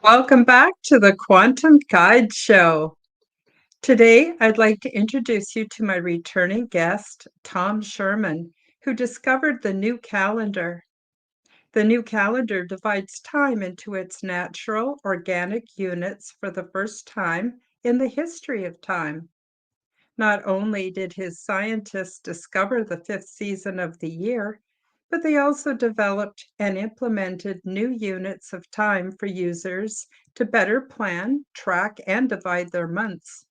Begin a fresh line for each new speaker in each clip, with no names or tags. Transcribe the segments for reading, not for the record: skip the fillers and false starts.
Welcome back to the Quantum Guide Show. Today, I'd like to introduce you to my returning guest, Tom Sherman, who discovered the new calendar. The new calendar divides time into its natural, organic units for the first time in the history of time. Not only did his scientists discover the fifth season of the year, but they also developed and implemented new units of time for users to better plan, track, and divide their months.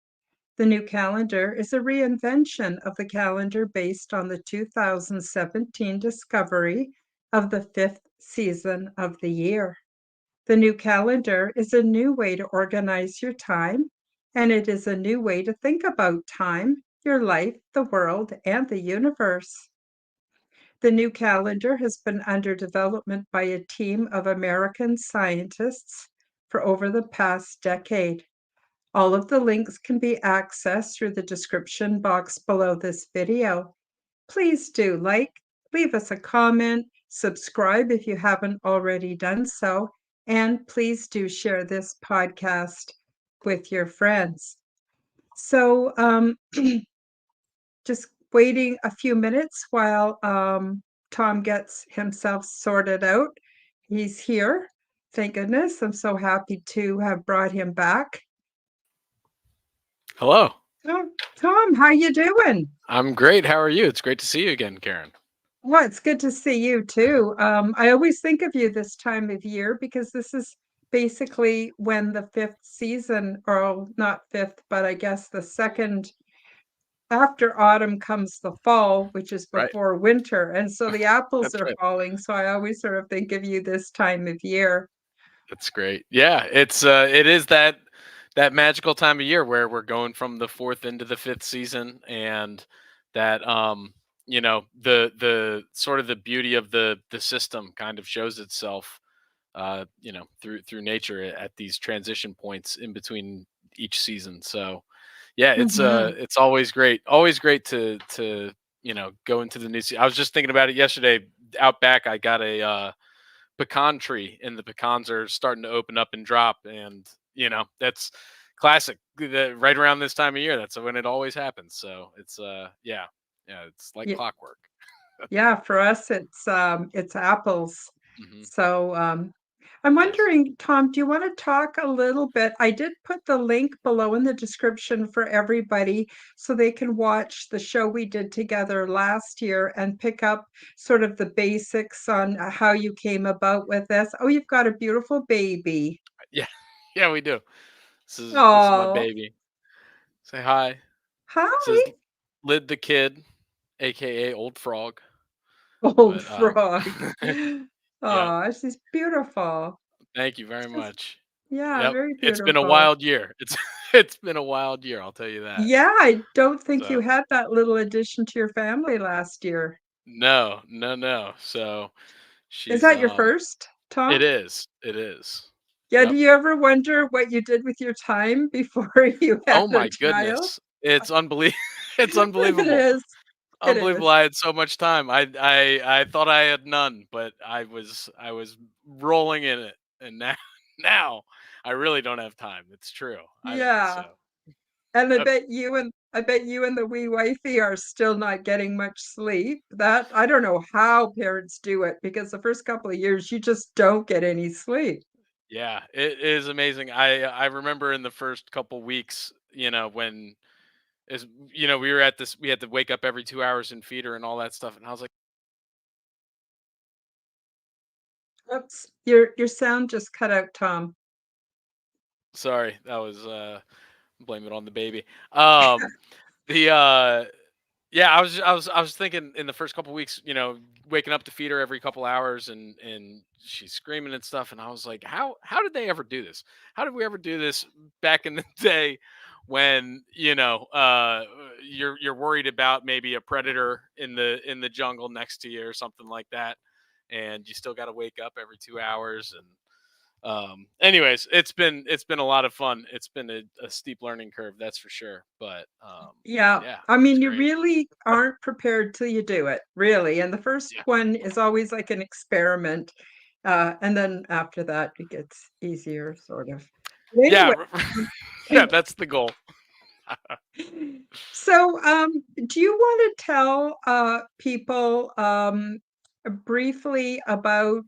The new calendar is a reinvention of the calendar based on the 2017 discovery of the fifth season of the year. The new calendar is a new way to organize your time, and it is a new way to think about time, your life, the world, and the universe. The new calendar has been under development by a team of American scientists for over the past decade. All of the links can be accessed through the description box below this video. Please do leave us a comment, subscribe if you haven't already done so, and please do share this podcast with your friends. So just waiting a few minutes while Tom gets himself sorted out. He's here. Thank goodness. I'm so happy to have brought him back.
Hello.
Oh, Tom, how you doing?
I'm great. How are you? It's great to see you again, Karen.
Well, it's good to see you too. I always think of you this time of year because this is basically when the fifth season, or not fifth, but I guess the second after autumn comes the fall, which is
Right.
before winter. And so the apples
That's
are
right.
falling. So I always sort of think of you this time of year.
That's great. Yeah, it is that magical time of year where we're going from the fourth into the fifth season, and that the sort of the beauty of the system kind of shows itself through nature at these transition points in between each season. So yeah,
Mhm.
it's always great to go into the new season. I was just thinking about it yesterday. Out back, I got a pecan tree, and the pecans are starting to open up and drop, and that's classic. Right around this time of year, that's when it always happens. So it's yeah, it's like
Yeah,
clockwork.
yeah, for us it's apples.
Hmm.
So I'm
Nice.
wondering, Tom, do you want to talk a little bit? I did put the link below in the description for everybody so they can watch the show we did together last year and pick up sort of the basics on how you came about with this. Oh, you've got a beautiful baby.
Yeah, yeah, we do. This is my
Oh,
baby. Say hi. This is
hi,
Lid the kid, aka Old Frog.
old
But
frog.
yeah,
Oh, she's beautiful.
thank you very
Just,
much.
yeah,
Yep,
very
it's been a
beautiful.
wild year. It's been a wild year. I'll tell you that.
Yeah, I don't think you
So
had that little addition to your family last year.
no, no, no. So
Is
she's
that your first,
it
Tom?
is. It is.
Yeah, do
Yep.
you ever wonder what you did with your time before you had
Oh
a
my
child?
goodness. It's unbelievable. It's
It
unbelievable.
is. It
Unbelievable.
is.
I had so much time. I thought I had none, but I was rolling in it, and now now I really don't have time. It's true.
Yeah. And I bet you and the wee wifey are still not getting much sleep. That I don't know how parents do it because the first couple of years you just don't get any sleep.
yeah, it is amazing. I remember in the first couple weeks, when is we were at this, we had to wake up every 2 hours and feed her and all that stuff, and I was like,
Oops, your sound just cut out, Tom.
sorry, that was blame it on the baby. Um, the Yeah, I was thinking in the first couple weeks, waking up to feed her every couple hours, and she's screaming and stuff, and I was like, how did they ever do this? How did we ever do this back in the day when, you're worried about maybe a predator in the jungle next to you or something like that, and you still got to wake up every 2 hours. And anyways, it's been a lot of fun. It's been a steep learning curve, that's for sure, but
Yeah,
yeah,
I
it's
mean, you
great.
really aren't prepared till you do it, really. And the first
Yeah.
one is always like an experiment. And then after that, it gets easier, sort of. But
Yeah,
anyway, um,
yeah, that's the goal.
so do you want to tell people briefly about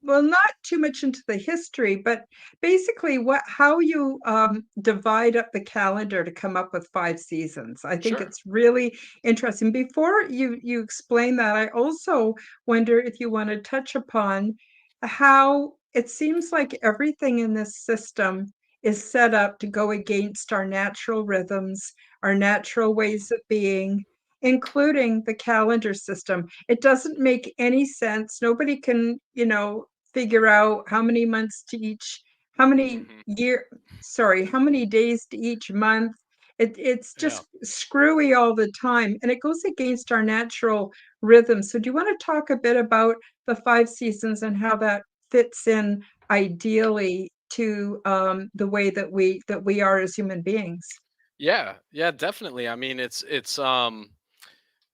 well, not too much into the history, but basically how you divide up the calendar to come up with 5 seasons. I think
Sure.
it's really interesting. Before you explain that, I also wonder if you want to touch upon how it seems like everything in this system is set up to go against our natural rhythms, our natural ways of being, including the calendar system. It doesn't make any sense. Nobody can, figure out how many months to each, how many
Hmm.
year, sorry, how many days to each month. It's
Yeah.
just screwy all the time, and it goes against our natural rhythm. So, do you want to talk a bit about the 5 seasons and how that fits in ideally to the way that we are as human beings?
Yeah, yeah, definitely. I mean, it's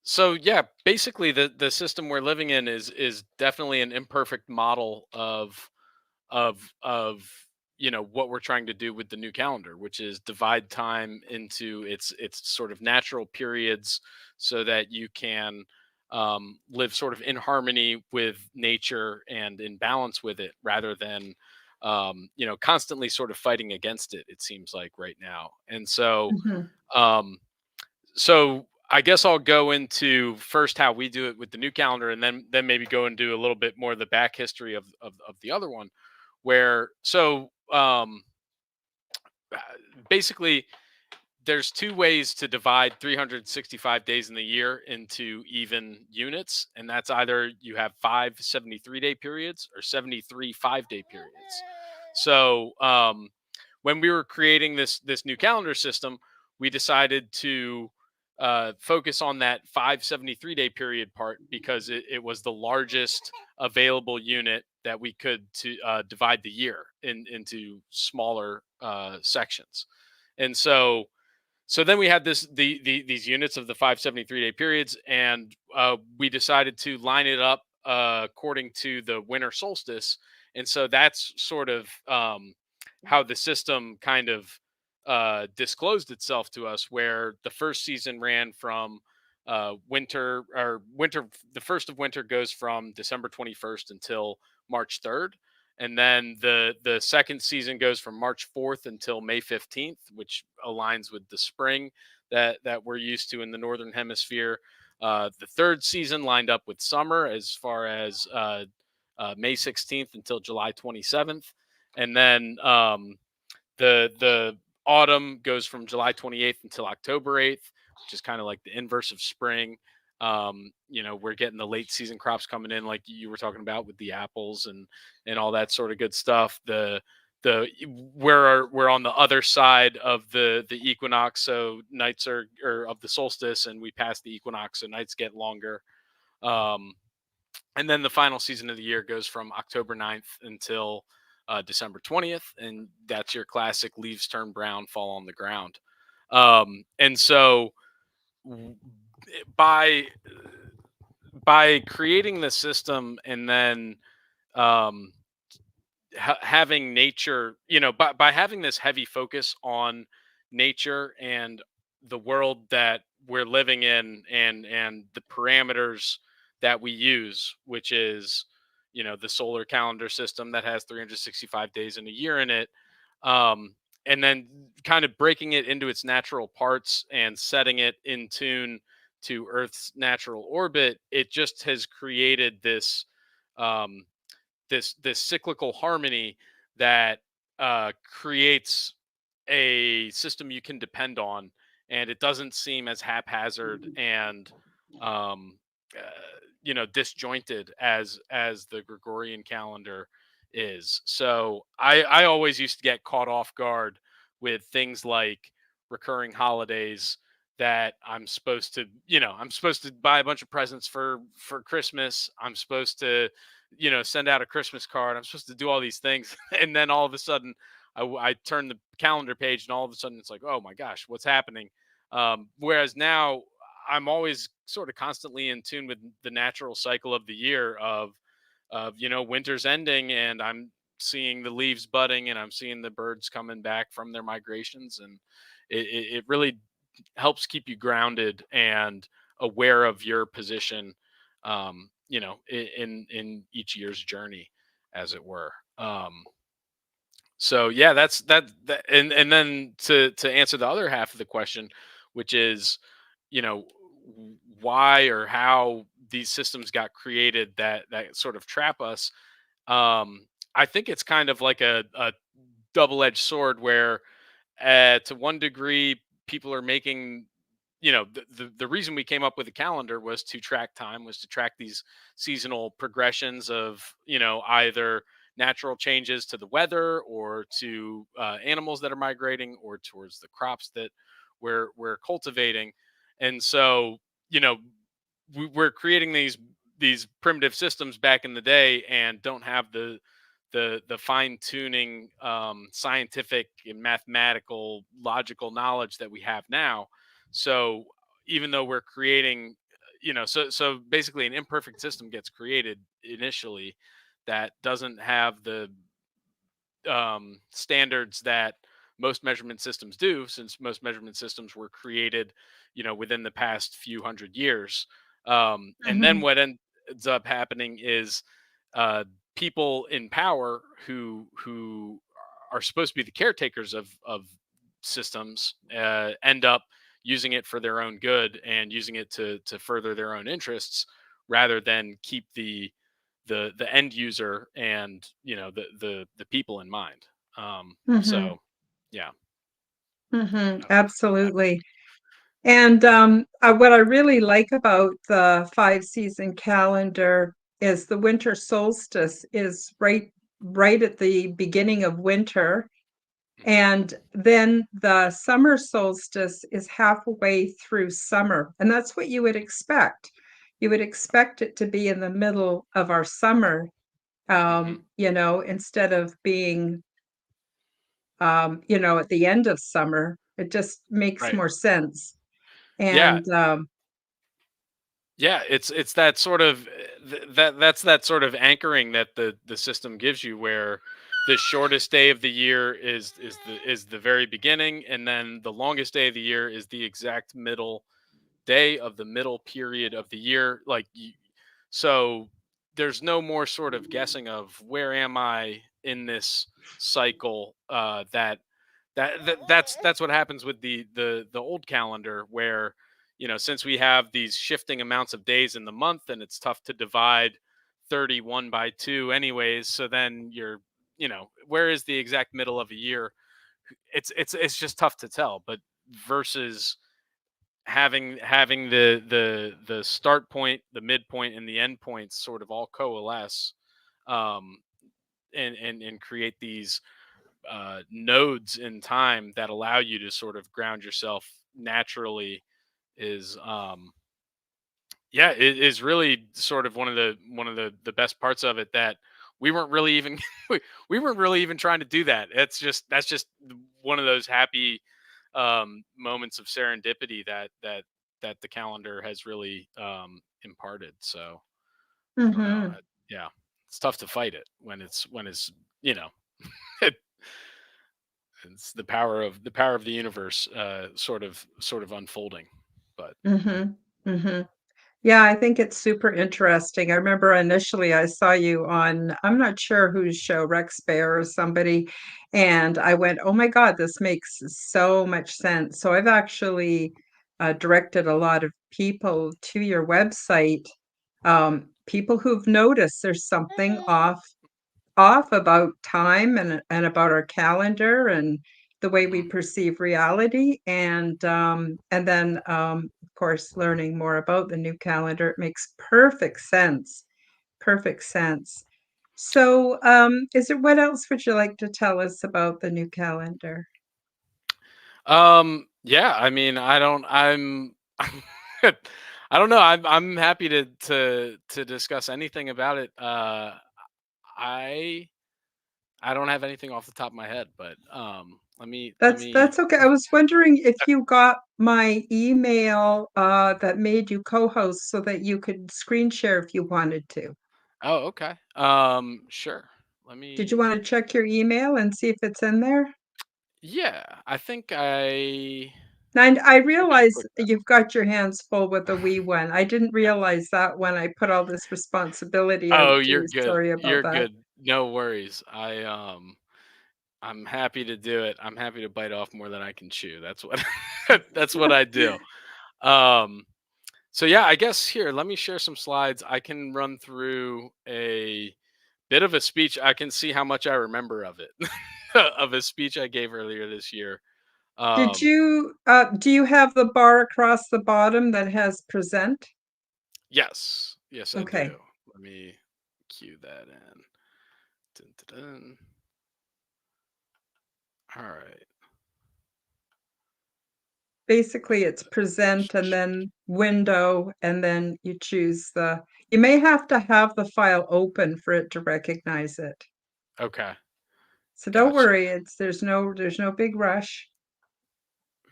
so yeah, basically the system we're living in is definitely an imperfect model of what we're trying to do with the new calendar, which is divide time into its sort of natural periods so that you can live sort of in harmony with nature and in balance with it rather than constantly sort of fighting against it, it seems like right now. And so
Mhm.
um so I guess I'll go into first how we do it with the new calendar, and then maybe go and do a little bit more of the back history of the other one. Where uh, basically there's two ways to divide 365 days in the year into even units, and that's either you have 5 73-day periods or 73 5-day periods. So when we were creating this new calendar system, we decided to focus on that 5 73-day period part because it was the largest available unit that we could to divide the year into smaller sections. And so then we had these units of the 5 73-day periods, and we decided to line it up according to the winter solstice. And so that's sort of how the system kind of disclosed itself to us, where the first season ran from winter. The first of winter goes from December 21st until March 3rd, and then the second season goes from March 4th until May 15th, which aligns with the spring that we're used to in the northern hemisphere. The third season lined up with summer as far as May 16th until July 27th, and then the autumn goes from July 28th until October 8th, which is kind of like the inverse of spring. We're getting the late season crops coming in, like you were talking about with the apples and all that sort of good stuff. We're on the other side of the equinox, so nights are or of the solstice, and we pass the equinox, so nights get longer. Um, and then the final season of the year goes from October 9th until December 20th, and that's your classic leaves turn brown, fall on the ground. And so w- by by creating the system and then um, having nature, by having this heavy focus on nature and the world that we're living in, and the parameters that we use, which is the solar calendar system that has 365 days in a year in it, um, and then kind of breaking it into its natural parts and setting it in tune to Earth's natural orbit. It just has created um, this cyclical harmony that creates a system you can depend on, and it doesn't seem as haphazard and um, uh, disjointed as the Gregorian calendar is. So I always used to get caught off guard with things like recurring holidays that I'm supposed to buy a bunch of presents for Christmas. I'm supposed to send out a Christmas card. I'm supposed to do all these things, and then all of a sudden, I turn the calendar page, and all of a sudden, it's like, oh my gosh, what's happening? Whereas now, I'm always sort of constantly in tune with the natural cycle of the year of winter's ending, and I'm seeing the leaves budding, and I'm seeing the birds coming back from their migrations, and it really helps keep you grounded and aware of your position, in each year's journey, as it were. So yeah, that, and then to answer the other half of the question, which is, why or how these systems got created that sort of trap us. I think it's kind of like a double-edged sword where, to one degree, people are making, the reason we came up with a calendar was to track time, was to track these seasonal progressions of, either natural changes to the weather, or to animals that are migrating, or towards the crops that we're cultivating. And so, we're creating these primitive systems back in the day, and don't have the fine tuning, scientific and mathematical logical knowledge that we have now. So even though we're creating, so basically an imperfect system gets created initially that doesn't have the standards that most measurement systems do, since most measurement systems were created, within the past few hundred years. And then
Mhm.
what ends up happening is, uh, people in power who are supposed to be the caretakers of systems, end up using it for their own good, and using it to further their own interests, rather than keep the end user and, the people in mind.
Mhm.
So yeah,
Mhm.
that's that.
Absolutely. And what I really like about the five-season calendar is the winter solstice is right at the beginning of winter,
Mhm.
and then the summer solstice is halfway through summer, and that's what you would expect. You would expect it to be in the middle of our summer,
Mhm.
instead of being, at the end of summer. It just makes
Right.
more sense.
Yeah.
And
Yeah, it's that sort of, that's that sort of anchoring that the system gives you, where the shortest day of the year is the very beginning, and then the longest day of the year is the exact middle day of the middle period of the year. So there's no more sort of guessing of, where am I in this cycle. That's what happens with the old calendar, where, since we have these shifting amounts of days in the month, and it's tough to divide 31 by 2 anyways, so then where is the exact middle of a year? It's just tough to tell. But versus having the start point, the midpoint, and the end points sort of all coalesce, um and create these nodes in time that allow you to sort of ground yourself naturally, is, yeah, it is really sort of one of the best parts of it, that we weren't really even we weren't really even trying to do that. That's just one of those happy, moments of serendipity that the calendar has really, imparted. So I don't know.
mhm,
Yeah, it's tough to fight it when it's it's the power of the universe, sort of unfolding. But
mhm, mhm. Yeah, I think it's super interesting. I remember initially I saw you on, I'm not sure whose show, Rex Bear or somebody, and I went, "Oh my God, this makes so much sense." So I've actually directed a lot of people to your website, people who've noticed there's something off about time and about our calendar and the way we
mhm.
perceive reality, and then of course learning more about the new calendar. It makes perfect sense. So is there, what else would you like to tell us about the new calendar?
Yeah, I mean, I don't know. I'm happy to discuss anything about it. I I don't have anything off the top of my head, but let
That's
me.
that's okay. I was wondering if you got my email that made you co-host so that you could screen share if you wanted to.
Oh, okay. Sure. Let
Did you
me.
want to check your email and see if it's in there?
Yeah, I
And I
think I
realize
clicked
you've got your hands full with the wee one. I didn't
that.
realize that when I put all this responsibility out
Oh,
to
you're
you.
good.
Sorry about
You're
that.
good. No worries. I'm happy to do it. I'm happy to bite off more than I can chew. That's what that's what I do. Um so yeah, I guess here, let me share some slides. I can run through a bit of a speech. I can see how much I remember of it. Of a speech I gave earlier this year.
Did
Um
you do you have the bar across the bottom that has present?
yes. Yes, I do.
Okay.
Let me cue that in. Dun, dun, dun. All right.
Basically, it's present and then window, and then you choose you may have to have the file open for it to recognize it.
Okay.
So don't
Gotcha.
worry, there's no big rush.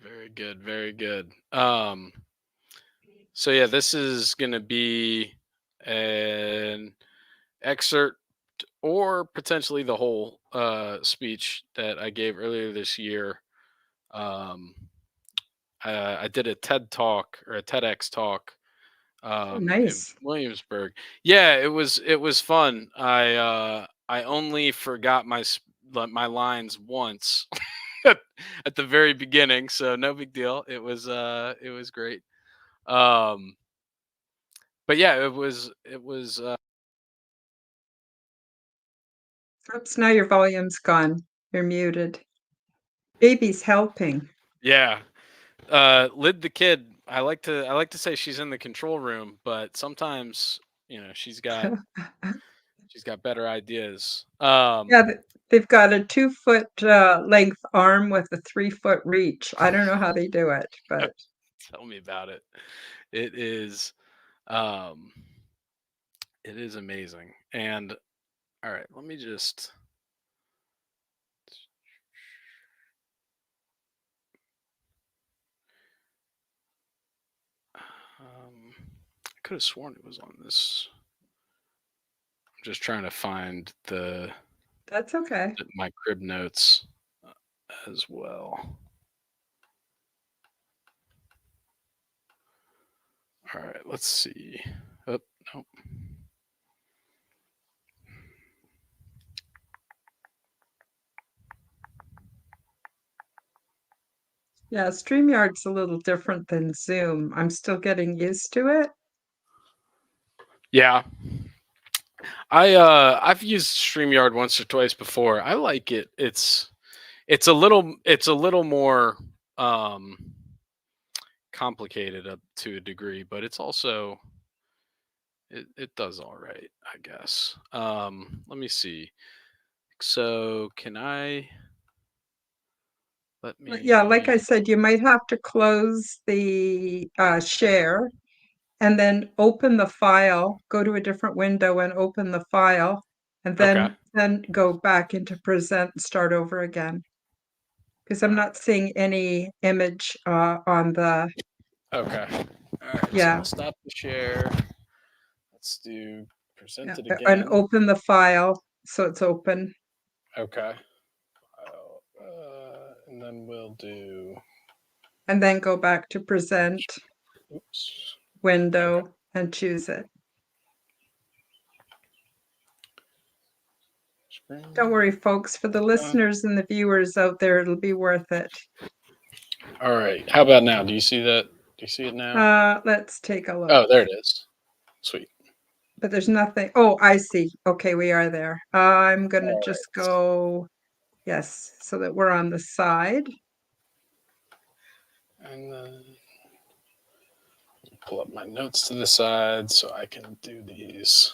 Very good, very good. So yeah, this is gonna be an excerpt or potentially the whole speech that I gave earlier this year. Um, I did a TED talk or a TEDx talk
Oh,
in
nice.
Williamsburg. Yeah, it was fun. I only forgot my lines once at the very beginning, so no big deal. It was great. Um, but yeah, it was.
Oops, now your volume's gone. You're muted. Baby's helping.
Yeah. Lid the kid. I like to say she's in the control room, but sometimes, she's got better ideas.
Yeah, they've got a 2 foot length arm with a 3 foot reach. I don't know how they do it, but
Tell me about it. It is um it is amazing. And all right, let me just I could have sworn it was on this. I'm just trying to find
that's okay.
my crib notes as well. All right, let's see. Oh, no.
Yeah, StreamYard's a little different than Zoom. I'm still getting used to it.
Yeah, I've used StreamYard once or twice before. I like it. It's a little more um complicated up to a degree, but it's also it does all right, I guess. Let me see. So can I let
Yeah, like I
me
said, you might have to close the share and then open the file, go to a different window and open the file, and
Okay.
then go back into present and start over again. Because
All
I'm not
right.
seeing any image on the,
Okay. All right. So
yeah,
I'll stop the share. Let's do
yeah,
present it
and
again.
open the file so it's open,
Okay. And then we'll do.
and then go back to present,
Oops. Okay.
window, and choose it. Don't
Screen.
worry, folks, for the
Uh,
listeners and the viewers out there, it'll be worth it.
all right. How about now? Do you see that? Do you see it now?
Let's take a look.
Oh, there it is. Sweet.
But there's nothing. Oh, I see. Okay, we are there. I'm gonna
All
just
right.
go, yes, so that we're on the side.
And then pull up my notes to the side so I can do these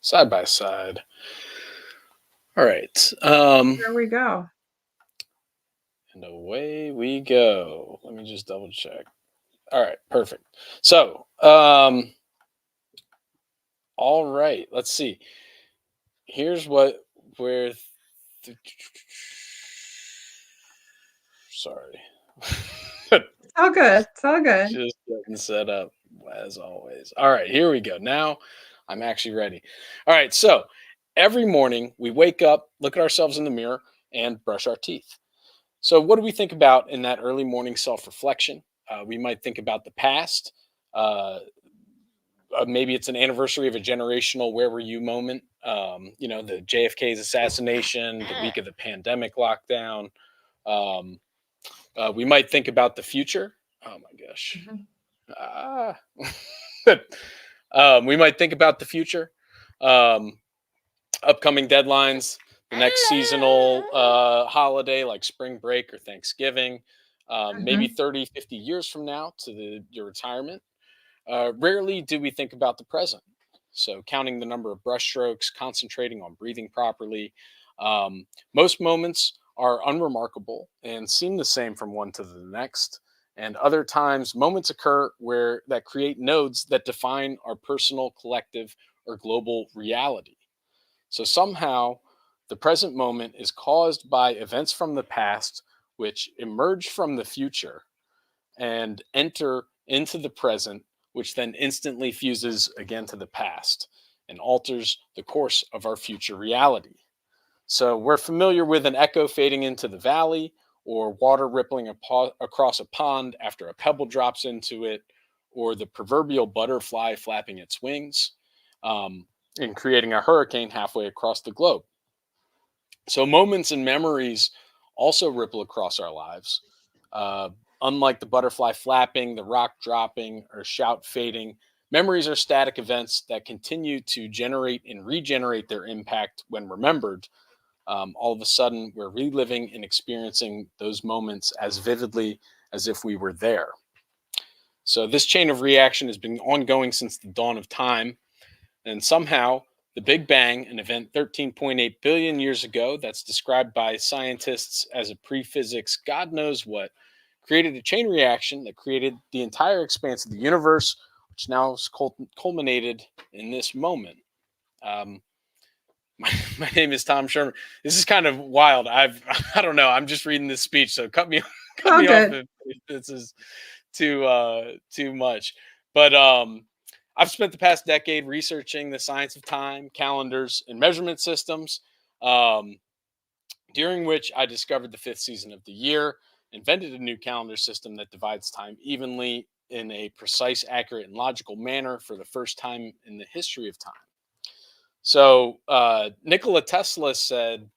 side by side. All right.
There we go.
And away we go. Let me just double check. All right, perfect. So, all right, let's see. Here's what we're Sorry.
It's all good. It's all good.
Just getting set up as always. All right, here we go. Now I'm actually ready. All right, so every morning we wake up, look at ourselves in the mirror, and brush our teeth. So, what do we think about in that early morning self reflection? We might think about the past. Uh, Maybe it's an anniversary of a generational "Where were you?" moment. The JFK's assassination, the week of the pandemic lockdown. Um, we might think about the future. Oh my gosh.
Mhm.
Ah. We might think about the future, um, upcoming deadlines, the next seasonal holiday like spring break or Thanksgiving, maybe
Mhm.
30, 50 years from now to your retirement. Rarely do we think about the present. So, counting the number of brushstrokes, concentrating on breathing properly. Most moments are unremarkable and seem the same from one to the next. And other times, moments occur where that create nodes that define our personal, collective, or global reality. So, somehow, the present moment is caused by events from the past which emerge from the future and enter into the present, which then instantly fuses again to the past and alters the course of our future reality. So we're familiar with an echo fading into the valley or water rippling across a pond after a pebble drops into it, or the proverbial butterfly flapping its wings um, and creating a hurricane halfway across the globe. So moments and memories also ripple across our lives. Uh, Unlike the butterfly flapping, the rock dropping, or shout fading, memories are static events that continue to generate and regenerate their impact when remembered. All of a sudden, we're reliving and experiencing those moments as vividly as if we were there. So, this chain of reaction has been ongoing since the dawn of time. And somehow, the Big Bang, an event 13.8 billion years ago that's described by scientists as a pre physics God knows what, created a chain reaction that created the entire expanse of the universe, which now is culminated in this moment. Um, my name is Tom Sherman. This is kind of wild. I don't know. I'm just reading this speech, so cut me
It's
cut
all
me off
good.
if this is too much. But I've spent the past decade researching the science of time, calendars, and measurement systems, um, during which I discovered the fifth season of the year, invented a new calendar system that divides time evenly in a precise, accurate, and logical manner for the first time in the history of time. So Nikola Tesla said,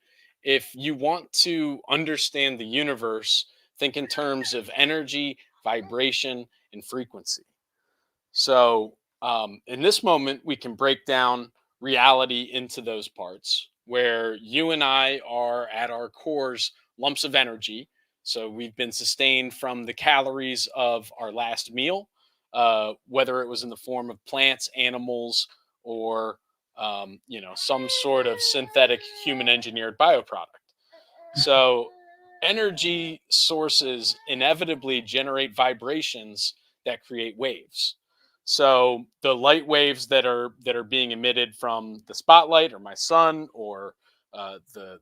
if you want to understand the universe, think in terms of energy, vibration, and frequency. So, in this moment, we can break down reality into those parts where you and I are at our cores lumps of energy. So, we've been sustained from the calories of our last meal, whether it was in the form of plants, animals, or some sort of synthetic human engineered bioproduct. So, energy sources inevitably generate vibrations that create waves. So, the light waves that are being emitted from the spotlight or my sun or the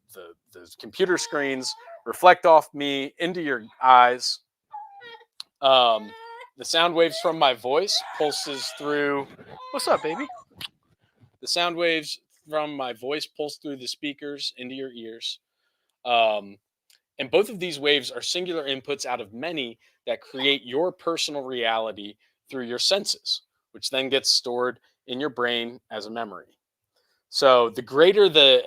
computer screens reflect off me into your eyes. Um, the sound waves from my voice pulses through. What's up, baby? The sound waves from my voice pulse through the speakers into your ears. Um, and both of these waves are singular inputs out of many that create your personal reality through your senses, which then gets stored in your brain as a memory. So the greater the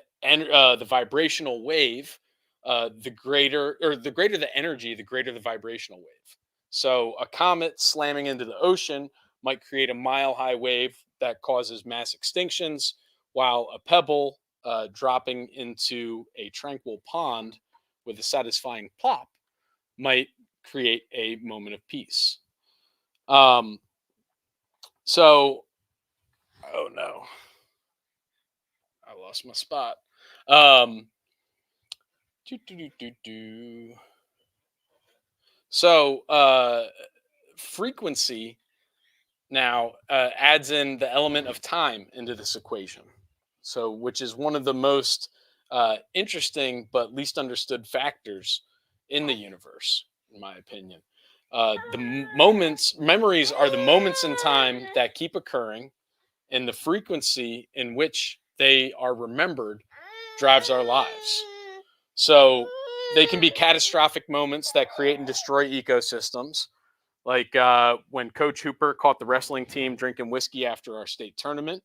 vibrational wave, the greater the energy, the greater the vibrational wave. So a comet slamming into the ocean might create a mile high wave that causes mass extinctions, while a pebble dropping into a tranquil pond with a satisfying plop might create a moment of peace. Um, so, oh no, I lost my spot. Um, doo, doo, doo, doo, doo. So, frequency now adds in the element of time into this equation. So, which is one of the most interesting but least understood factors in the universe, in my opinion. Memories are the moments in time that keep occurring, and the frequency in which they are remembered drives our lives. So they can be catastrophic moments that create and destroy ecosystems, like when Coach Hooper caught the wrestling team drinking whiskey after our state tournament,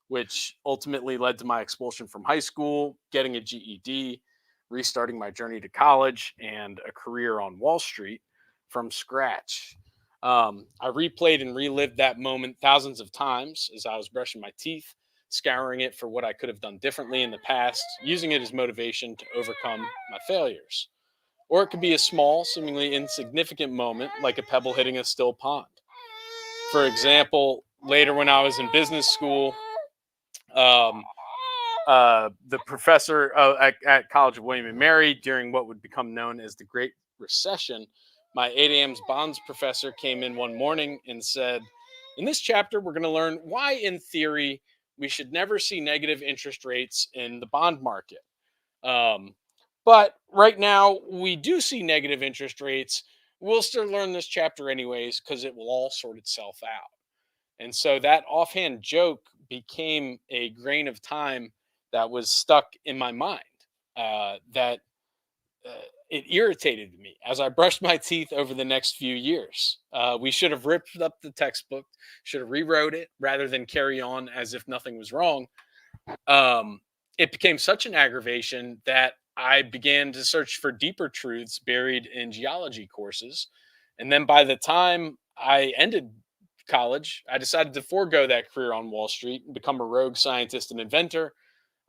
which ultimately led to my expulsion from high school, getting a GED, restarting my journey to college, and a career on Wall Street from scratch. I replayed and relived that moment thousands of times as I was brushing my teeth, scouring it for what I could have done differently in the past, using it as motivation to overcome my failures. Or it could be a small, seemingly insignificant moment like a pebble hitting a still pond. For example, later when I was in business school, um, the professor at College of William and Mary during what would become known as the Great Recession, my 8 a.m.'s bonds professor came in one morning and said, "In this chapter, we're going to learn why, in theory, we should never see negative interest rates in the bond market. Um, but right now, we do see negative interest rates. We'll still learn this chapter anyways because it will all sort itself out." And so that offhand joke became a grain of time that was stuck in my mind. That uh, It irritated me as I brushed my teeth over the next few years. We should have ripped up the textbook, should have rewrote it rather than carry on as if nothing was wrong. um, it became such an aggravation that I began to search for deeper truths buried in geology courses. And then by the time I ended college, I decided to forego that career on Wall Street and become a rogue scientist and inventor,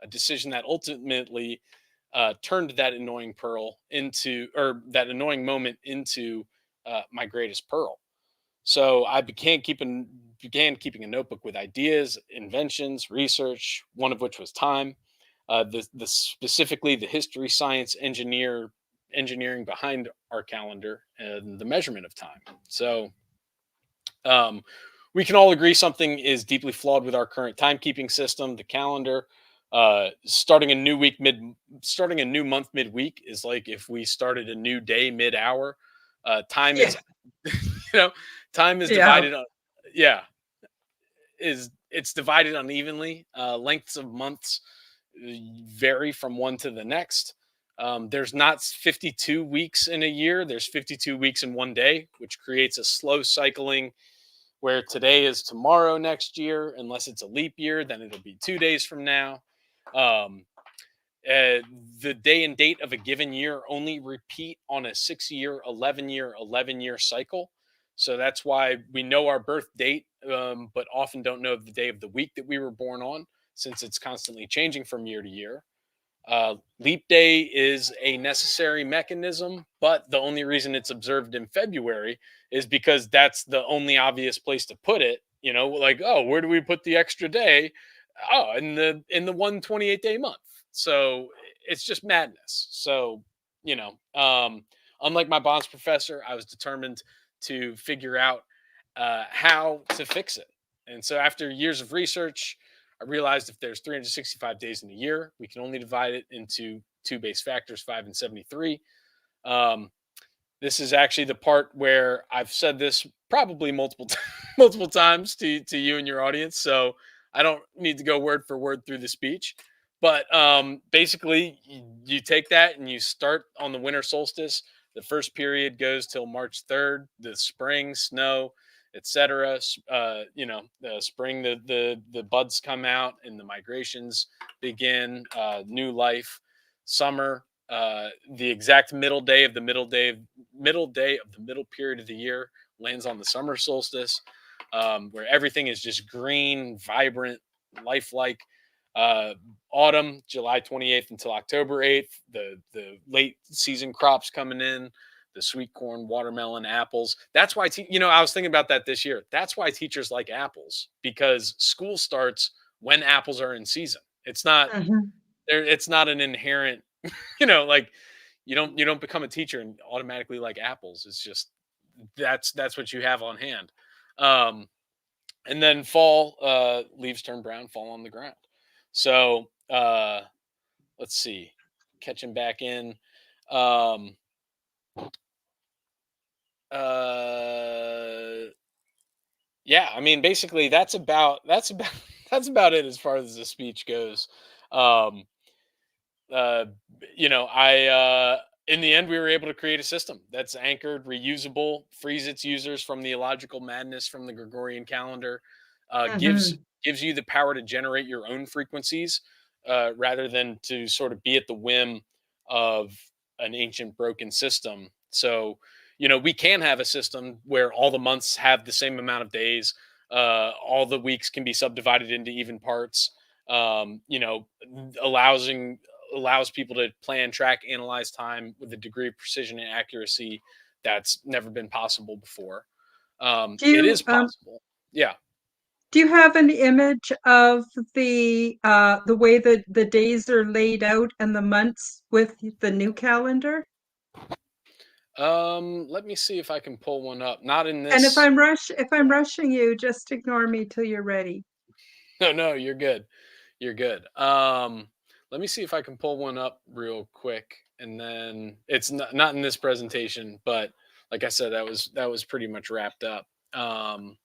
a decision that ultimately turned that annoying that annoying moment into my greatest pearl. So I began keeping a notebook with ideas, inventions, research, one of which was time. Specifically the history, science, engineering behind our calendar and the measurement of time. So um, we can all agree something is deeply flawed with our current timekeeping system, the calendar. Starting a new month midweek is like if we started a new day mid-hour. Time
Yeah.
is you know time is
Yeah.
divided on yeah is it's divided unevenly. Lengths of months vary from one to the next. There's not 52 weeks in a year, there's 52 weeks in one day, which creates a slow cycling where today is tomorrow next year. Unless it's a leap year, then it'll be 2 days from now. um, uh, the day and date of a given year only repeat on a 6 year, 11 year cycle. So that's why we know our birth date, but often don't know the day of the week that we were born on, since it's constantly changing from year to year. Leap day is a necessary mechanism, but the only reason it's observed in February is because that's the only obvious place to put it. Like, oh, where do we put the extra day? Oh, in the 128-day month. So it's just madness. So, you know, um, unlike my bonds professor, I was determined to figure out how to fix it. And so after years of research, I realized if there's 365 days in a year, we can only divide it into two base factors, 5 and 73. Um, this is actually the part where I've said this probably multiple times to you and your audience, so I don't need to go word for word through the speech. But basically, you take that and you start on the winter solstice. The first period goes till March 3rd. The spring, snow, etc. The spring, the buds come out and the migrations begin. New life. Summer, the exact middle day of the middle period of the year lands on the summer solstice, where everything is just green, vibrant, lifelike. Uh, Autumn, July 28th until October 8th, the late season crops coming in, the sweet corn, watermelon, apples. That's why I was thinking about that this year. That's why teachers like apples, because school starts when apples are in season.
Mhm.
It's not an inherent, like you don't become a teacher and automatically like apples. It's just that's what you have on hand. Um, and then fall, leaves turn brown, fall on the ground. So let's see, catching back in. Um, uh, yeah, I mean, basically, that's about that's about it as far as the speech goes. Um, uh, in the end, we were able to create a system that's anchored, reusable, frees its users from the illogical madness from the Gregorian calendar,
Hmm.
gives you the power to generate your own frequencies, rather than to sort of be at the whim of an ancient broken system. So, we can have a system where all the months have the same amount of days, all the weeks can be subdivided into even parts. Allowing allows people to plan, track, analyze time with a degree of precision and accuracy that's never been possible before.
Do
It
you
is possible. Yeah.
do you have an image of the way that the days are laid out and the months with the new calendar?
Let me see if I can pull one up. Not in
And if
this.
I'm rushing you, just ignore me till you're ready.
No, no, you're good. You're good. Let me see if I can pull one up real quick, and then it's not in this presentation, but like I said, that was pretty much wrapped up. Um,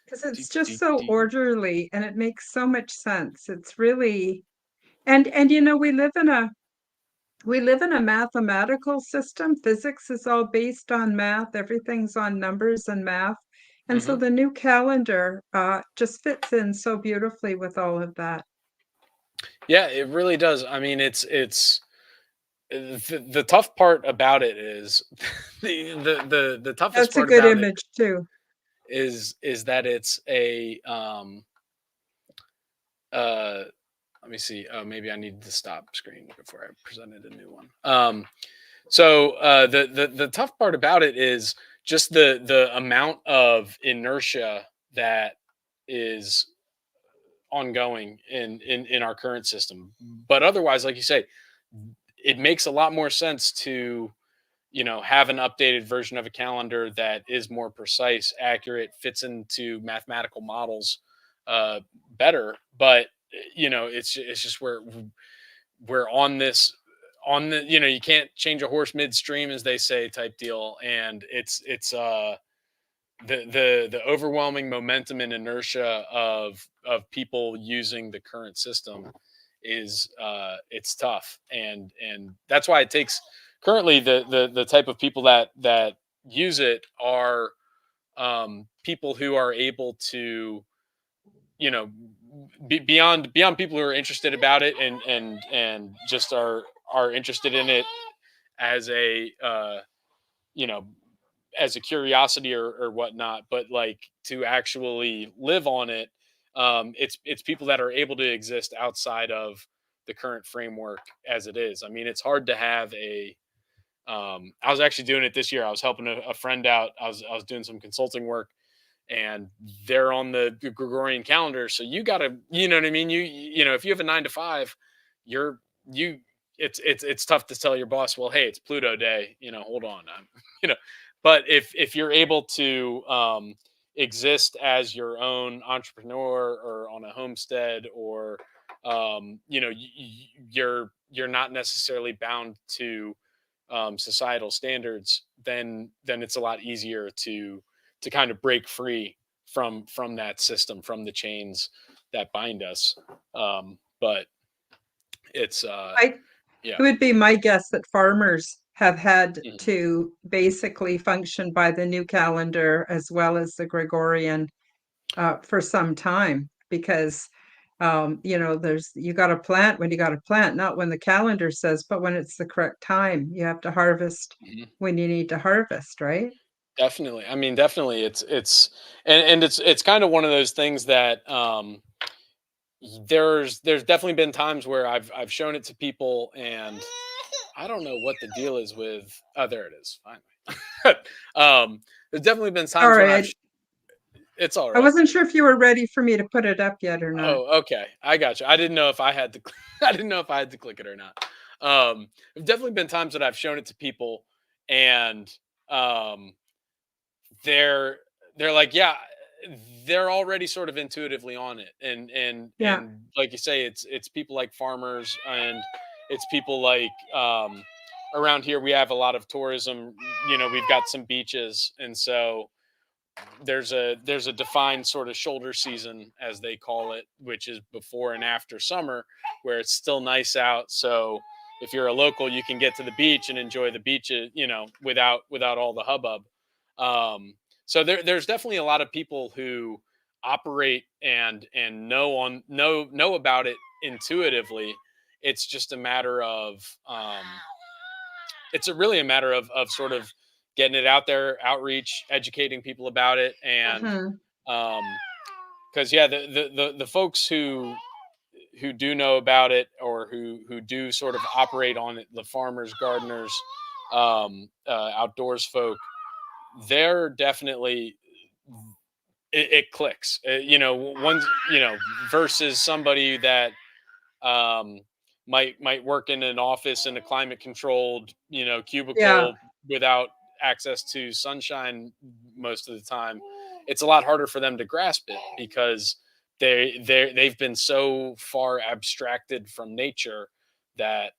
Because
do,
it's just
do,
so
do.
orderly and it makes so much sense. It's really and you know we live in a mathematical system. Physics is all based on math. Everything's on numbers and math. And so
Mhm.
the new calendar just fits in so beautifully with all of that.
Yeah, it really does. I mean, the tough part about it is the toughest
That's a
part
good
about it
image too.
is that it's a uh let me see. Oh, maybe I need to stop screen before I presented a new one. The tough part about it is just the amount of inertia that is ongoing in our current system. But otherwise, like you say, it makes a lot more sense to have an updated version of a calendar that is more precise, accurate, fits into mathematical models uh better. But it's just we're on this on the you can't change a horse midstream, as they say, type deal. And it's the overwhelming momentum and inertia of people using the current system is it's tough. And that's why it takes currently the type of people that use it are people who are able to you know beyond people who are interested about it and just are interested in it as a you know as a curiosity or whatnot, but like to actually live on it. It's people that are able to exist outside of the current framework as it is. I mean, it's hard to have a I was actually doing it this year. I was helping a friend out. I was doing some consulting work, and they're on the Gregorian calendar. So you gotta, you know what I mean? If you have a 9 to 5, you're you it's tough to tell your boss, well, hey, it's Pluto day, hold on. I'm you know, but if you're able to exist as your own entrepreneur or on a homestead, or you're not necessarily bound to societal standards, then it's a lot easier to kind of break free from that system, from the chains that bind us. But it's
I
yeah.
It would be my guess that farmers have had
Mhm.
to basically function by the new calendar as well as the Gregorian for some time because there's you got to plant when you got to plant, not when the calendar says, but when it's the correct time. You have to harvest
Mhm.
when you need to harvest, right?
Definitely. I mean, definitely. And it's kind of one of those things that there's definitely been times where I've shown it to people, and I don't know what the deal is with. Oh, there it is. Finally. There's definitely been times when
Sorry,
it's all
I
right.
wasn't sure if you were ready for me to put it up yet or not.
Oh, okay. I got you. I didn't know if I had to. I didn't know if I had to click it or not. There've definitely been times that I've shown it to people, and um, they're they're like, yeah, they're already sort of intuitively on it, and
Yeah.
like you say, it's people like farmers it's people like, around here we have a lot of tourism. We've got some beaches, and so there's a defined sort of shoulder season, as they call it, which is before and after summer, where it's still nice out. So if you're a local, you can get to the beach and enjoy the beach, without all the hubbub. So there's definitely a lot of people who operate and know about it intuitively. It's just a matter of, really a matter of sort of getting it out there, outreach, educating people about it, and
Mhm.
um, because yeah, the folks who do know about it, or who do sort of operate on it, the farmers, gardeners, outdoors folk, they're definitely, it clicks. One's, versus somebody that, um, might work in an office in a climate controlled,
Yeah,
cubicle without access to sunshine most of the time. It's a lot harder for them to grasp it, because they've been so far abstracted from nature that,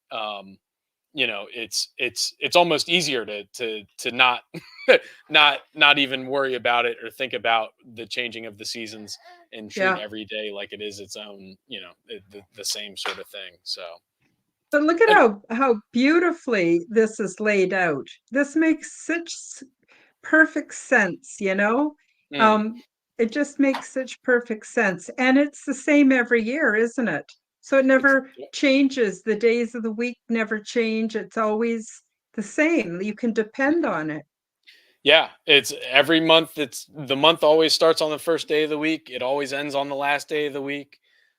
it's almost easier to not not even worry about it, or think about the changing of the seasons, and treat
yeah.
every day like it is its own, the same sort of thing. So,
But look at
and
how beautifully this is laid out. This makes such perfect sense, you know?
mm,
Um, it just makes such perfect sense. And it's the same every year, isn't it? So it
it's
never changes. The days of the week never change. It's always the same. You can depend on it.
yeah, it's every month. It's the month always starts on the first day of the week. It always ends on the last day of the week.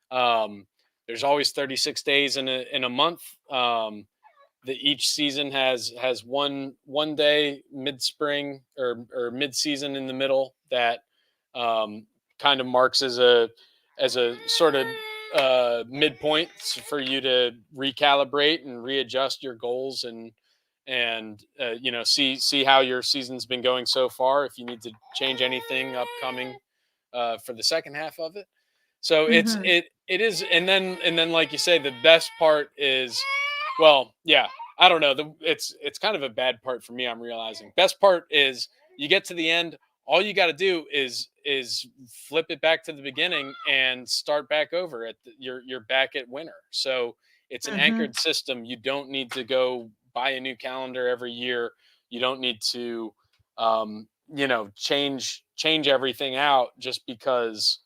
Um, there's always 36 days in a month. The Each season has one day mid spring, or mid season in the middle, that, um, kind of marks as a sort of, midpoint, for you to recalibrate and readjust your goals, and see how your season's been going so far, if you need to change anything upcoming, for the second half of it. So
Hmm.
it is, and then like you say, the best part is, well, yeah, I don't know. It's kind of a bad part for me. I'm realizing. Best part is, you get to the end. All you got to do is flip it back to the beginning and start back over. You're back at winter. So it's an
Hmm.
anchored system. You don't need to go buy a new calendar every year. You don't need to, change everything out, just because,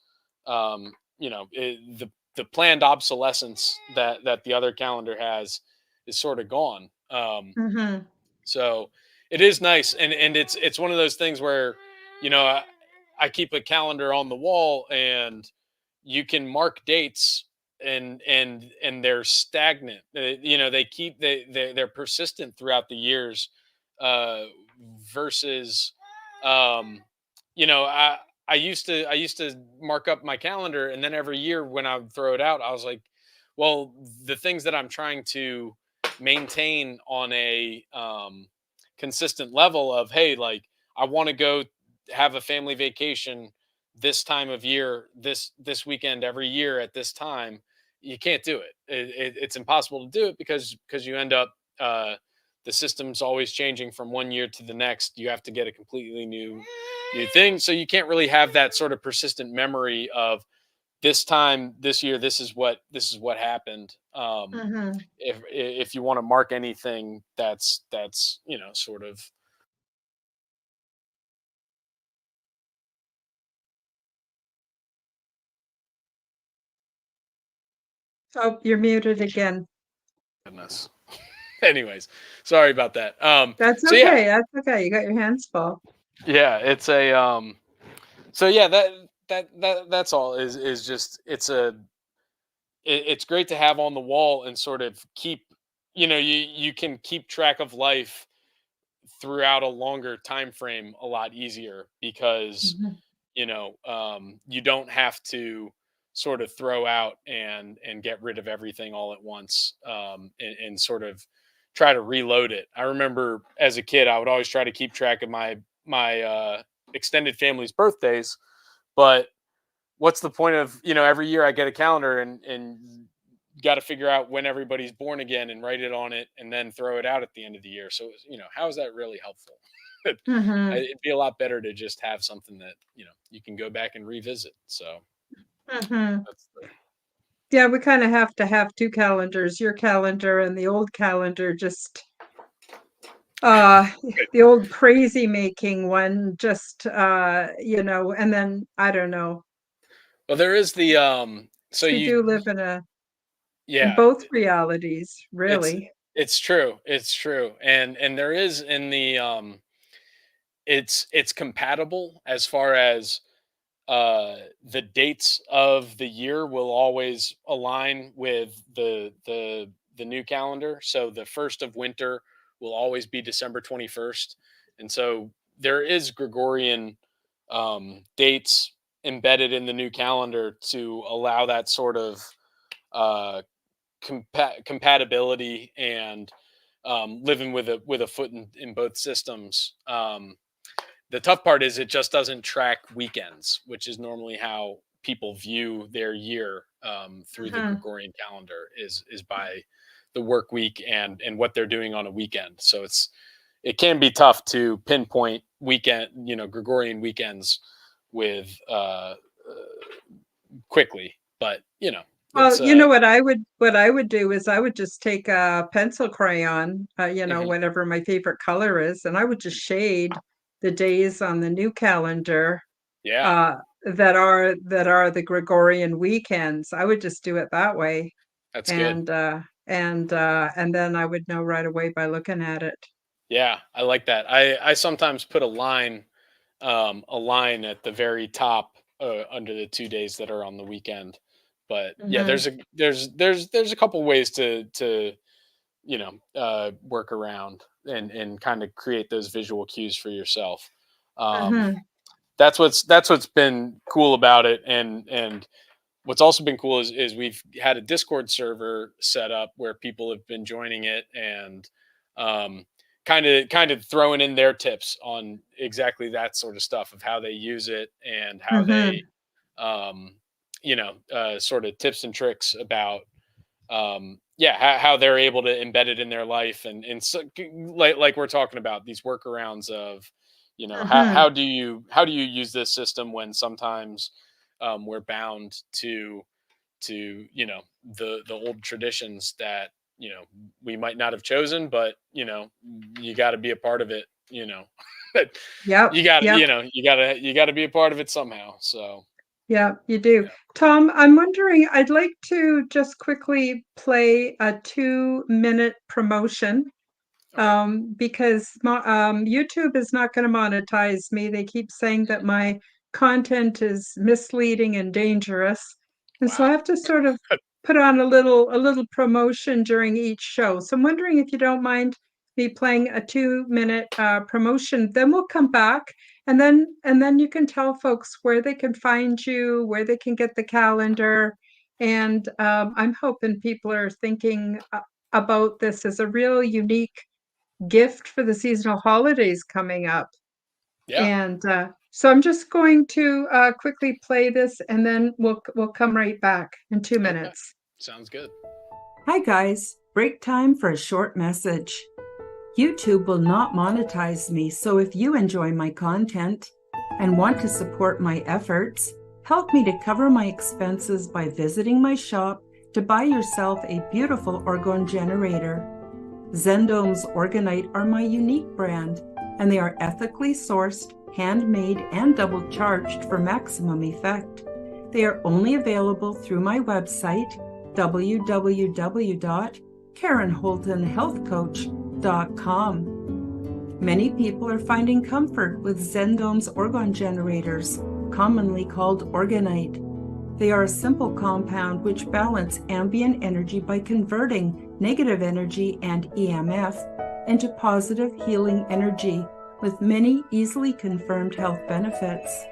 the planned obsolescence that the other calendar has is sort of gone.
Hmm.
So it is nice, and it's one of those things where, I keep a calendar on the wall, and you can mark dates, and they're stagnant. They're persistent throughout the years, uh, versus, um, you know I. I used to mark up my calendar, and then every year when I would throw it out, I was like, well, the things that I'm trying to maintain on a, consistent level of, hey, like, I want to go have a family vacation this time of year, this weekend every year at this time. You can't do it. It's impossible to do it, because you end up, the system's always changing from one year to the next. You have to get a completely new thing, so you can't really have that sort of persistent memory of, this time this year, this is what happened.
Hmm.
If you want to mark anything, that's sort of.
Oh, you're muted again.
Goodness. Anyways, sorry about that.
That's
So yeah,
okay. That's okay. You got your hands full.
yeah, it's a, so yeah, that's all, is just, it's great to have on the wall, and sort of keep, you can keep track of life throughout a longer time frame a lot easier, because
Mhm.
you don't have to sort of throw out and get rid of everything all at once, and sort of try to reload it. I remember as a kid, I would always try to keep track of my extended family's birthdays, but what's the point of, every year I get a calendar, and got to figure out when everybody's born again and write it on it and then throw it out at the end of the year. So, how is that really helpful?
Hmm.
It'd be a lot better to just have something that, you can go back and revisit. So
Hmm.
that's
Yeah, we kind of have to have two calendars, your calendar and the old calendar, just uh the old crazy making one, just and then I don't know.
well, there is the, so
We do live in
yeah,
both realities,
it's,
really.
it's true. It's true. And there is in the, it's compatible as far as the dates of the year will always align with the new calendar. So the first of winter will always be December 21st, and so there is Gregorian dates embedded in the new calendar to allow that sort of uh, compatibility and living with a foot in both systems. The tough part is it just doesn't track weekends, which is normally how people view their year through the
Hmm.
Gregorian calendar is by the work week and what they're doing on a weekend. So it can be tough to pinpoint weekend, Gregorian weekends with quickly, but
Well,
it's
what I would do is I would just take a pencil crayon,
mhm,
whatever my favorite color is, and I would just shade the days on the new calendar
yeah,
uh that are the Gregorian weekends. I would just do it that way,
that's good.
and then I would know right away by looking at it.
Yeah, I like that. I sometimes put a line at the very top under the 2 days that are on the weekend. But yeah,
Hmm.
there's a couple ways to work around and kind of create those visual cues for yourself. Um,
Hmm.
that's what's been cool about it, and what's also been cool is we've had a Discord server set up where people have been joining it and um, kind of throwing in their tips on exactly that sort of stuff of how they use it and how they
Hmm.
um, sort of tips and tricks about yeah, how they're able to embed it in their life and so, like we're talking about these workarounds of
Hmm.
how do you use this system when sometimes we're bound to the old traditions that we might not have chosen, but you got to be a part of it, but
Yep.
you got
Yep.
you got to be a part of it somehow. So
Yeah, you do.
yeah,
Tom, I'm wondering, I'd like to just quickly play a 2-minute promotion
okay.
because YouTube is not going to monetize me. They keep saying that my content is misleading and dangerous. And so I
Wow.
have to sort of put on a little promotion during each show. So I'm wondering if you don't mind me playing a 2-minute promotion. Then we'll come back and then you can tell folks where they can find you, where they can get the calendar. And I'm hoping people are thinking about this as a real unique gift for the seasonal holidays coming up.
Yeah.
And so I'm just going to quickly play this, and then we'll come right back in two
Okay.
minutes.
Sounds good.
Hi guys, break time for a short message. YouTube will not monetize me, so if you enjoy my content and want to support my efforts, help me to cover my expenses by visiting my shop to buy yourself a beautiful orgone generator. Zendome's Orgonite are my unique brand, and they are ethically sourced, handmade, and double charged for maximum effect. They are only available through my website, www.karenholtonhealthcoach.com. Many people are finding comfort with Zendome's orgone generators, commonly called Orgonite. They are a simple compound which balance ambient energy by converting negative energy and EMF into positive healing energy with many easily confirmed health benefits.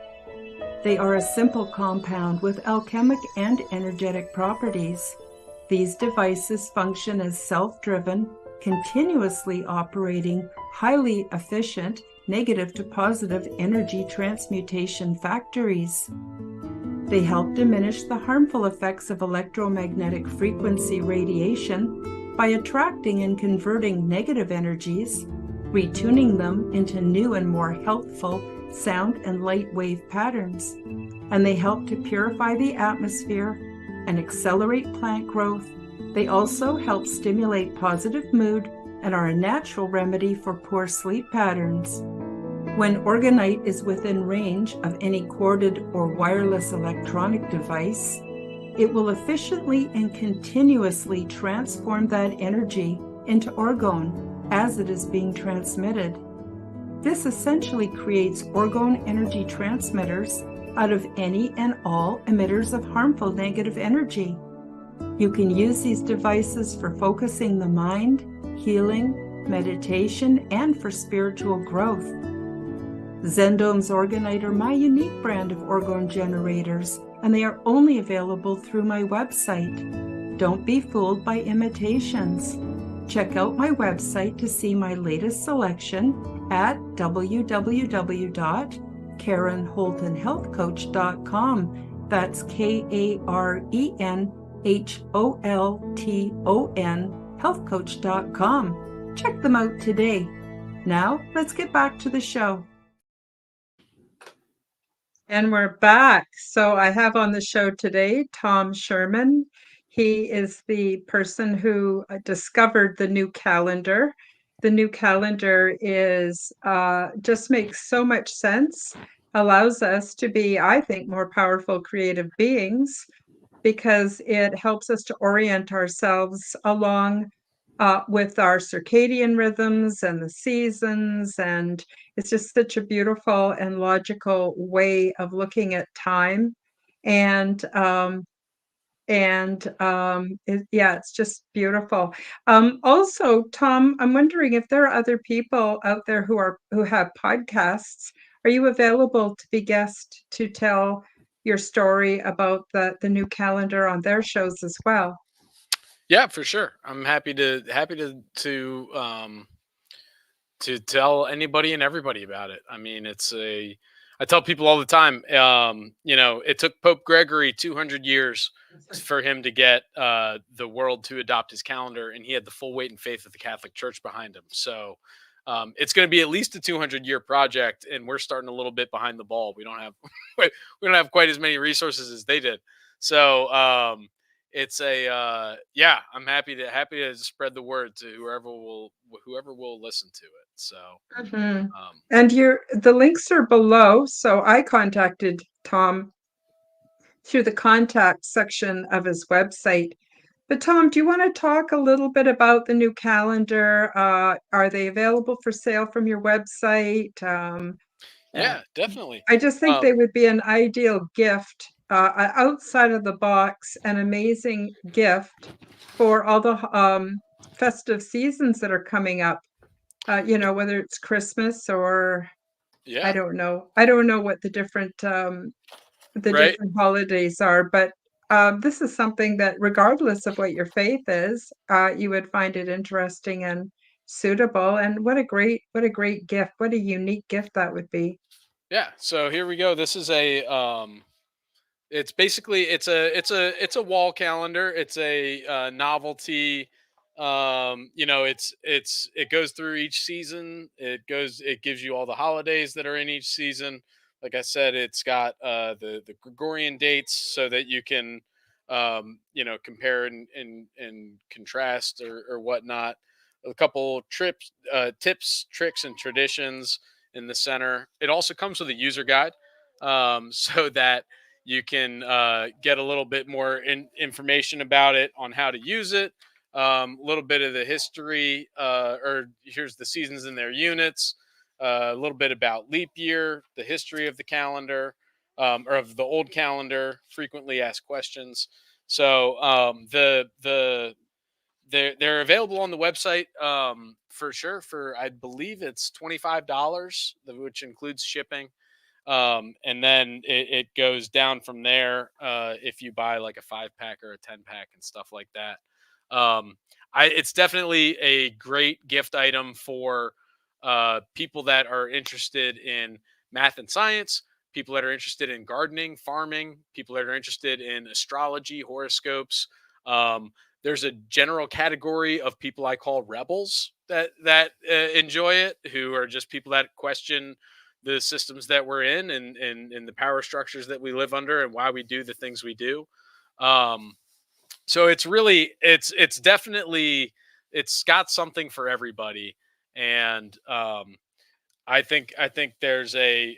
They are a simple compound with alchemic and energetic properties. These devices function as self-driven, continuously operating, highly efficient, negative to positive energy transmutation factories. They help diminish the harmful effects of electromagnetic frequency radiation by attracting and converting negative energies, retuning them into new and more healthful sound and light wave patterns. And they help to purify the atmosphere and accelerate plant growth. They also help stimulate positive mood and are a natural remedy for poor sleep patterns. When orgonite is within range of any corded or wireless electronic device, it will efficiently and continuously transform that energy into orgone as it is being transmitted. This essentially creates orgone energy transmitters out of any and all emitters of harmful negative energy. You can use these devices for focusing the mind, healing, meditation, and for spiritual growth. Zendome's orgonite are my unique brand of orgone generators, and they are only available through my website. Don't be fooled by imitations. Check out my website to see my latest selection at www.karenholtonhealthcoach.com. That's KarenHolton healthcoach.com. Check them out today. Now, let's get back to the show. And we're back. So I have on the show today Tom Sherman. He is the person who discovered the new calendar. The new calendar is just makes so much sense, allows us to be, I think, more powerful creative beings because it helps us to orient ourselves along with our circadian rhythms and the seasons. And it's just such a beautiful and logical way of looking at time. It's just beautiful. Also, Tom, I'm wondering if there are other people out there who have podcasts. Are you available to be guest to tell your story about the new calendar on their shows as well?
Yeah, for sure. I'm to tell anybody and everybody about it. I mean, I tell people all the time, it took Pope Gregory 200 years for him to get the world to adopt his calendar, and he had the full weight and faith of the Catholic Church behind him. So it's going to be at least a 200-year project, and we're starting a little bit behind the ball. We don't have we don't have quite as many resources as they did. So it's I'm happy to spread the word to whoever will listen to it. So
Mhm. And the links are below. So I contacted Tom through the contact section of his website. But Tom, do you want to talk a little bit about the new calendar? Are they available for sale from your website?
yeah, definitely.
I just think they would be an ideal gift, outside of the box, an amazing gift for all the festive seasons that are coming up. Whether it's Christmas or I
Yeah,
don't know. I don't know what the different
right.
holidays are, but this is something that, regardless of what your faith is, you would find it interesting and suitable. And what a great gift! What a unique gift that would be.
Yeah. So here we go. This is a it's basically it's a wall calendar. It's a novelty. It goes through each season. It gives you all the holidays that are in each season. Like I said, it's got the Gregorian dates so that you can compare and contrast or whatnot. A couple tips, tricks, and traditions in the center. It also comes with a user guide, so that you can get a little bit more information about it on how to use it, a little bit of the history, or here's the seasons in their units, a little bit about leap year, the history of the calendar, or of the old calendar, frequently asked questions. So they're available on the website, for sure. For, I believe it's $25, which includes shipping. And then it goes down from there, if you buy like a 5-pack or a 10-pack and stuff like that. It's definitely a great gift item for people that are interested in math and science, people that are interested in gardening, farming, people that are interested in astrology, horoscopes. Um, there's a general category of people I call rebels that enjoy it, who are just people that question the systems that we're in, and the power structures that we live under, and why we do the things we do. Um, so it's definitely, it's got something for everybody. And I think there's a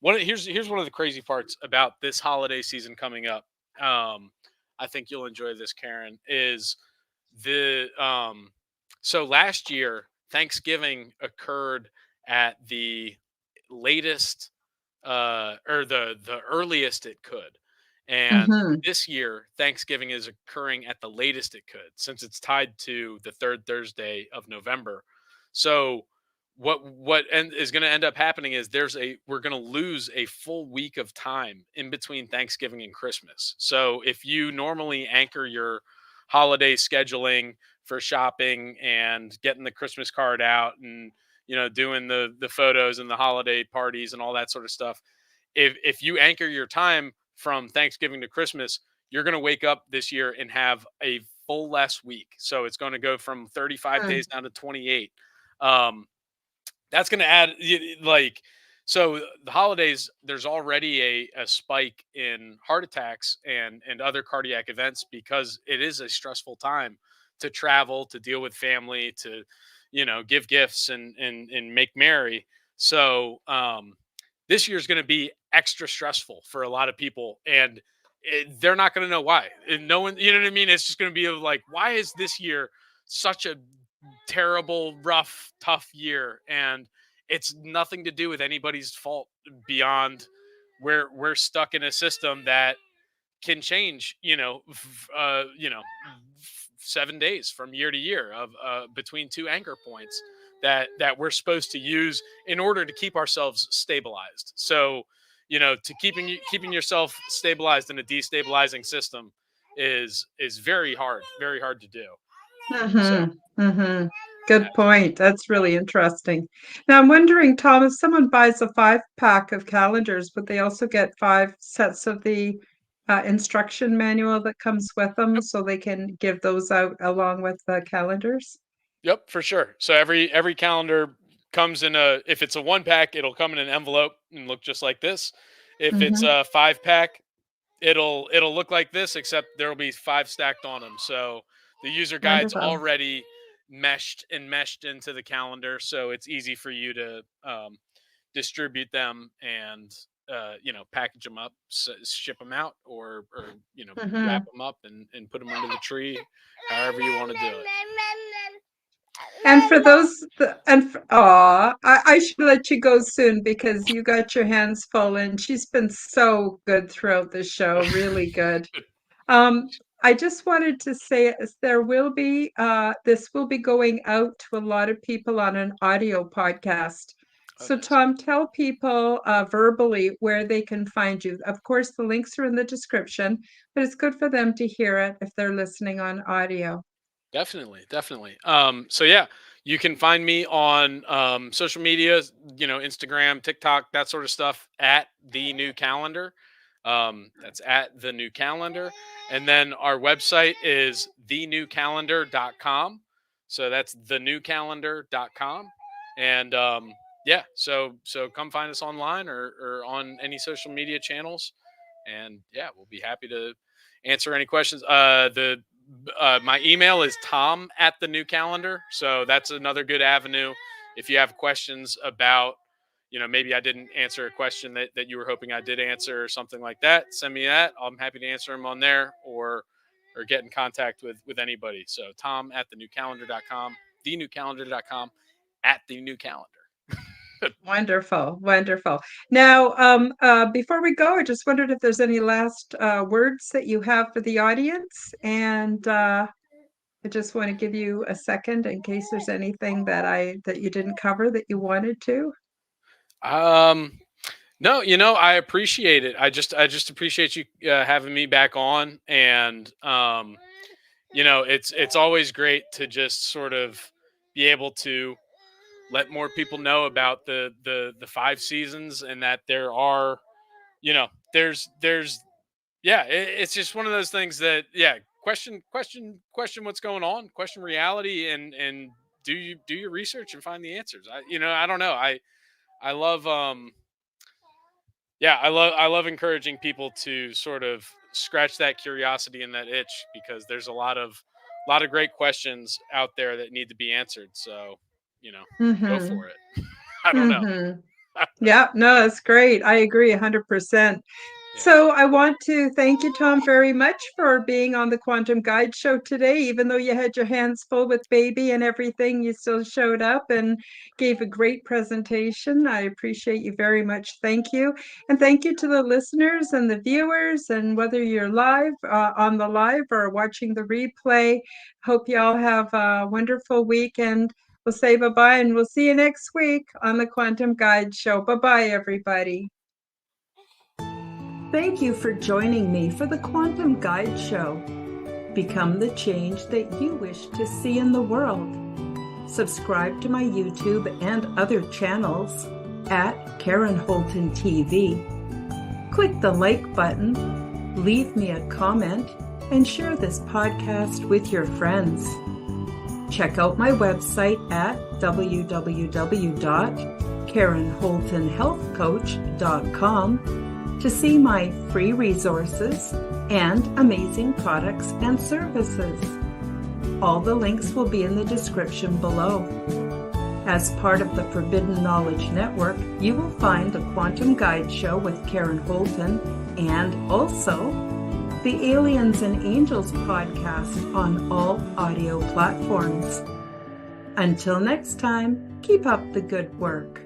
here's one of the crazy parts about this holiday season coming up. um I think you'll enjoy this, Karen. Is the So last year Thanksgiving occurred at the latest, or the earliest it could. And
Hmm.
this year Thanksgiving is occurring at the latest it could, since it's tied to the third Thursday of November. So is going to end up happening is we're going to lose a full week of time in between Thanksgiving and Christmas. So if you normally anchor your holiday scheduling for shopping and getting the Christmas card out, and doing the photos and the holiday parties and all that sort of stuff, if you anchor your time from Thanksgiving to Christmas, you're going to wake up this year and have a full less week. So it's going to go from 35 days down to 28. Um, that's going to add, like, so the holidays, there's already a spike in heart attacks and other cardiac events, because it is a stressful time to travel, to deal with family, to give gifts and make merry. So this year's going to be extra stressful for a lot of people, and they're not going to know why. And no one, you know what I mean? It's just going to be like, why is this year such a terrible, rough, tough year? And it's nothing to do with anybody's fault, beyond we're stuck in a system that can change, 7 days from year to year, of between two anchor points that we're supposed to use in order to keep ourselves stabilized. So, to keeping yourself stabilized in a destabilizing system is very hard to do. So,
Hmm. Hmm.
yeah.
Good point. That's really interesting. Now, I'm wondering, Tom, if someone buys a 5 pack of calendars, would they also get 5 sets of the instruction manual that comes with them,
Yep.
so they can give those out along with the calendars?
Yep, for sure. So every calendar comes in a if it's a 1 pack, it'll come in an envelope and look just like this. If it's
Hmm.
a 5 pack, it'll look like this, except there'll be five stacked on them. So the user guide's
Wonderful.
already meshed into the calendar, so it's easy for you to distribute them and package them up, ship them out, or wrap
Hmm.
them up and put them under the tree, however you want to do it.
And for those, aw, I should let you go soon because you got your hands full, and she's been so good throughout the show, really good. I just wanted to say there will be this will be going out to a lot of people on an audio podcast.
Oh,
So
nice.
Tom, tell people verbally where they can find you. Of course, the links are in the description, but it's good for them to hear it if they're listening on audio.
Definitely, definitely. So yeah, you can find me on social media, Instagram, TikTok, that sort of stuff, at the new calendar. That's at the new calendar. And then our website is thenewcalendar.com. So that's thenewcalendar.com. And yeah, so come find us online, or on any social media channels. And yeah, we'll be happy to answer any questions. The My email is tom at the new calendar. So that's another good avenue. If you have questions about, maybe I didn't answer a question that you were hoping I did answer, or something like that, send me that. I'm happy to answer them on there, or get in contact with anybody. So tom at thenewcalendar.com, thenewcalendar.com, at the new calendar.
Wonderful, wonderful. Now, before we go, I just wondered if there's any last words that you have for the audience, and I just want to give you a second in case there's anything that you didn't cover that you wanted to.
Um, no, I appreciate it. I just appreciate you having me back on. And it's always great to just sort of be able to let more people know about the 5 seasons, and that there are, there's yeah, it's just one of those things that, yeah, question what's going on, question reality, and do your research and find the answers. I don't know. I love yeah, I love encouraging people to sort of scratch that curiosity and that itch, because there's a lot of great questions out there that need to be answered. So, go
Mm-hmm.
for it. I don't know.
Mm-hmm. Yeah, no, that's great. I agree 100%.
Yeah.
So I want to thank you, Tom, very much for being on the Quantum Guide Show today. Even though you had your hands full with baby and everything, you still showed up and gave a great presentation. I appreciate you very much. Thank you. And thank you to the listeners and the viewers, and whether you're live on the live or watching the replay. Hope you all have a wonderful weekend. We'll say bye-bye, and we'll see you next week on the Quantum Guide Show. Bye-bye, everybody. Thank you for joining me for the Quantum Guide Show. Become the change that you wish to see in the world. Subscribe to my YouTube and other channels at Karen Holton TV. Click the like button, leave me a comment, and share this podcast with your friends. Check out my website at www.KarenHoltonHealthCoach.com to see my free resources and amazing products and services. All the links will be in the description below. As part of the Forbidden Knowledge Network, you will find the Quantum Guide Show with Karen Holton, and also the Aliens and Angels podcast on all audio platforms. Until next time, keep up the good work.